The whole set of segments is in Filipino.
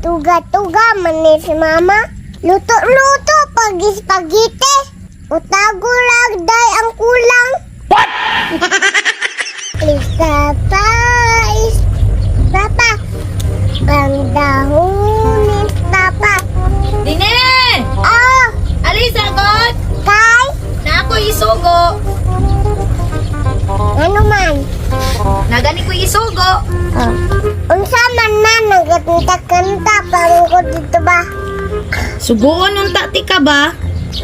Tuga-tuga man ni si mama. Luto-luto pag spaghetti. Utago lagday ang kulang. What? Papa. Ang dahon ni Papa. Dine! Oh, Alisa, God! kay? Na ako isugo. Ano man? Nagani ko isugo. Oh. Unsa man na nagkanta parang ko dito ba? Sugoon nung tati ka ba?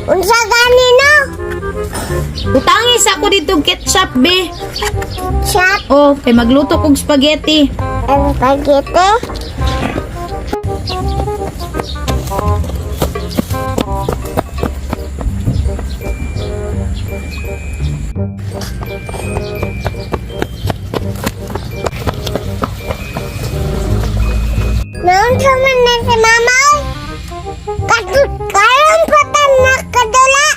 Unsa gani no? Utangis ako dito ketchup, be. Shot Oh, kay magluto kong spaghetti. and spaghetti. Naunsa man na si mama? Karong patan na kadula.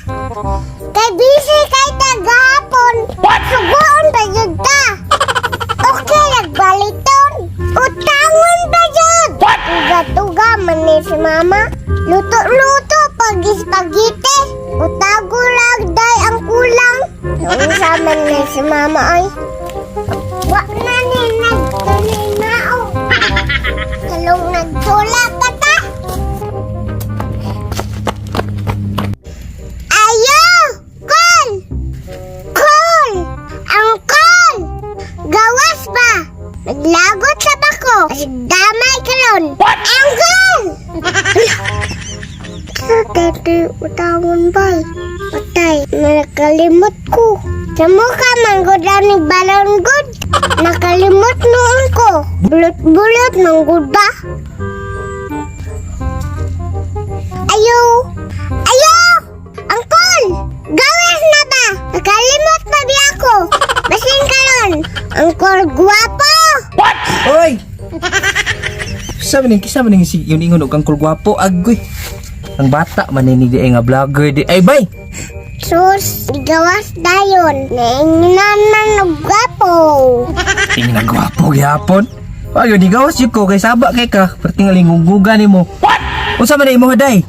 Kay busy kay tagahapon. Sugoon pa jud ta. Okay, nagbaliton. Utangon pa jud. Tuga-tuga man ni si mama. Luto-luto pag spaghetti. Utago lagday ang kulang. Naunsa man ni si mama ay. Wa na ni nagkalinao. Talong nagtula ka ta. Ayo! Kol! Kol! Ang kol! Gawas pa! Naglagot sa bako! Damay ka ron! Ang kol! Sa tete, utangon ba? Patay, nakalimot ko. Sa mukha manggod lang ni balon good. Nakalimot noon ko. Bulot-bulot manggod ba? Ayo! Ayo! Angkol! Gawas na ba? Nakalimot pa di ako. Basin ka ron. Angkol, guwapo! Oy! Sabi ning si yung ingon og angkol gwapo agoy. Ang bata man ni di ay nga vlogger di. Ay bay. Sus, gawas dayon. Naingnan man og guwapo. Ing nga gwapo gyapon. Ayo di gawas jud ko kay saba kay ka. Pertingal nguguga nimo. Unsa man imo haday?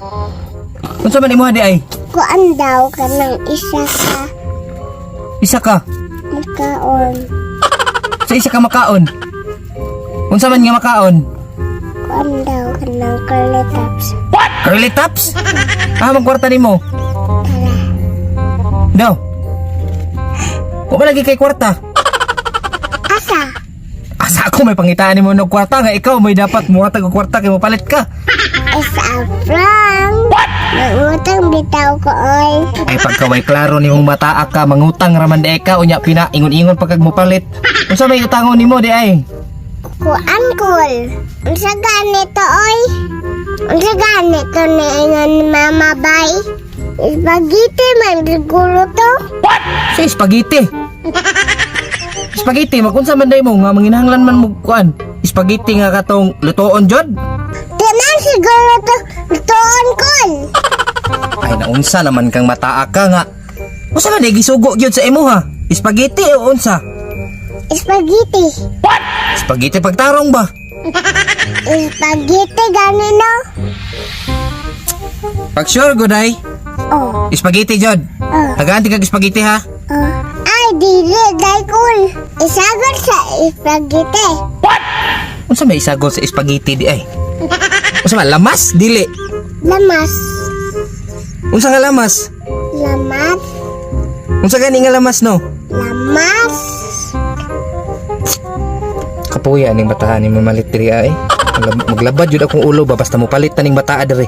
Unsa man imo haday ay? Kuan daw ka ng isa ka Isa ka. makaon. Sa isa ka makaon. Unsa man nga makaon? Kuan daw ka ng curly tops. Curly tops? Ah, magkwarta nimo. Tara. No. Wa ba lagi kay kwarta? Asa? Asa ako may pangitaan nimo og kwarta nga ikaw may dapat muhatag og kwarta kay mopalit ka. Asa from? Nangutang bitaw ko oy. Ay pagkaway klaro nimong mataa ka mangutang raman di ka unya pina ingon-ingon pagkag mopalit. Unsa may utangon nimo di ay? Kuan kul. Unsa ganito oy? Unsa ganito ni ingon ni mama bay? Spaghetti man siguro to. Sa spaghetti. Spaghetti magunsa man day mo nga manginahanglan man mo kuan. Spaghetti nga katong lutoon jud. Di man siguro to. Tuon kul. Ay naunsa naman kang mataa ka nga. Unsa man day gisugo gyud sa imo ha? Spaghetti o unsa? Spaghetti. Spaghetti pagtarong ba? Spaghetti ganino. Pag sure good ay. Oh. Spaghetti jud. Haganti kag spaghetti ha. Ay, dili, dahil cool. Isagot sa spaghetti. Unsa may isagol sa spaghetti di ay? Unsa man lamas dili? Lamas. Unsa nga lamas? Lamat. Unsa gani nga lamas no? Lamas. Kapuya ning batahan ni malit diri ay. Maglabad jud akong ulo ba basta mo palit ning bataa diri.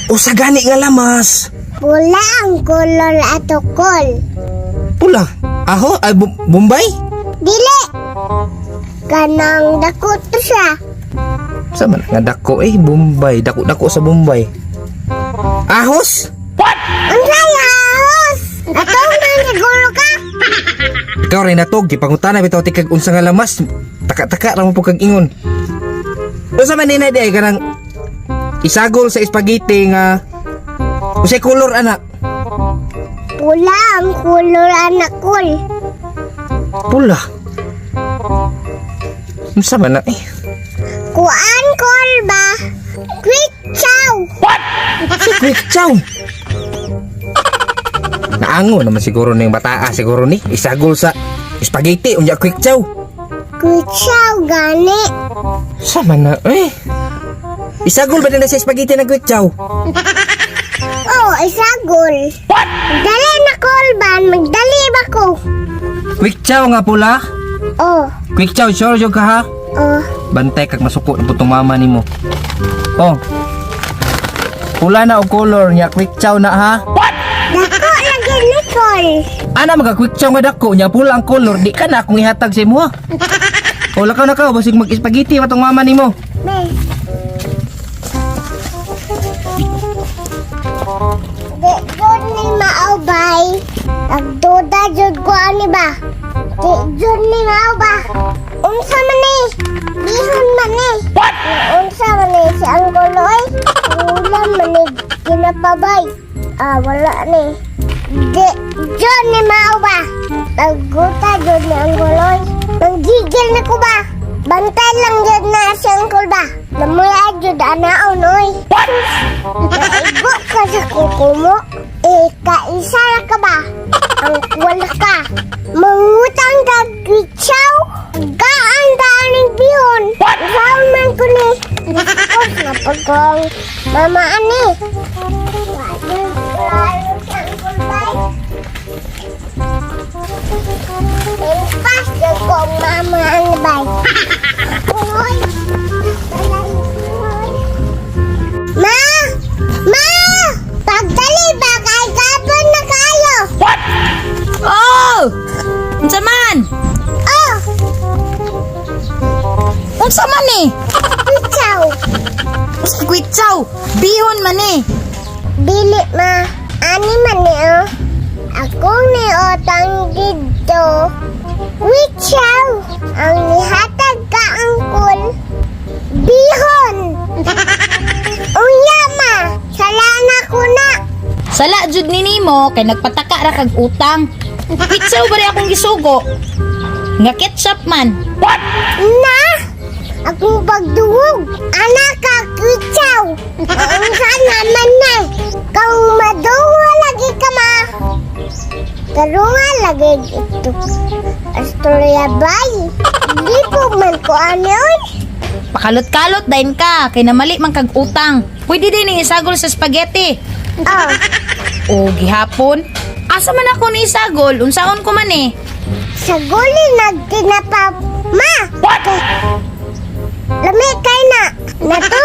Usa gani nga lamas? Pula ang kulol ato kol. Pula. Aho ay Bombay? Dili. Kanang dako to siya. Sa man nga dako eh Bombay, dako-dako sa Bombay. Ahos? Ang sayos. Atong nang siguro ka. Ikaw rin natog, di pangutana bitaw ti kag unsa nga lamas. Taka-taka ra mo po kag ingon. Unsa man ni di ay kanang isagol sa spaghetti nga usay color anak. Pula ang kulol anak kol. Pula. Unsa man na eh? Kuan kol Quick chow! Si Quick Chow. Naango naman siguro ning bataa siguro ni isagol sa spaghetti unya Quick Chow. Quick chow gani. Sama na isagol ba na sa spaghetti ng Quick Chow? Oh, isagol. Dali na kolban, magdali ba ko? Quick Chow nga pula. Oh, Quick Chow sure jud ka ha. oh. Bantay kag masuko na putong mama nimo. Oh. Pula na og color nya Quick Chow na ha. Dako lagi Nicole. Ana maga Quick Chow nga dako nya pula ang color di ka na akong ihatag sa imo ha. O lakaw na ka basig mag-spaghetti matong mama nimo. Be. Di jud ni maubay. Nagduda jud ko ani ba? Di jud ni mauba. Unsa man ni? Bihon man ni. Unsa man ni si Angoloy? Ulam man ni ginapabay. Ah, wala ni. Di jud ni mauba. Nagguta jud ni Angoloy. Nanggigil na ko ba? Bantay lang jud na si Angkol ba? Namuya jud anaon oy. Naigo ka sa kuko mo. Kaisa na ka ba? Ang wala ka. Mangutang kag Quick Chow. Gaan daaning bihon. Saan man ko ni? Nakos na pagkong mama ani. Walang klaro sa Angkol bay. Impas na ko ang mama ani bay. Uy! Ma! Ma! Pagdali ba kay kapon na kayo? Oh! Unsa man? Oh! Unsa man ni? Pichaw! Si Quick Chow, bihon man ni. Dili ma, ani man ni oh. Ako ni otang dito. Pichaw! Ang nihatag ka angkol. Bihon! Unya ma, salana ko na. Sala jud ni nimo kay nagpataka ra kag utang. Quick Chow ba rin akong gisugo? Nga ketchup man. Na! Akong pagduwog. Anak ka, Pichaw. Unsa naman na. Kung maduwa lagi ka ma. Karunga lagi ito. Astorya bay. Di po man ko anon. Pakalot-kalot dahin ka kay namali man kag utang. Pwede din ni isagol sa spaghetti. Oh, O gihapon, asa man ako ni isagol? Unsaon ko man eh? sa guli nagtinapap. Ma! Lami kay na. Nato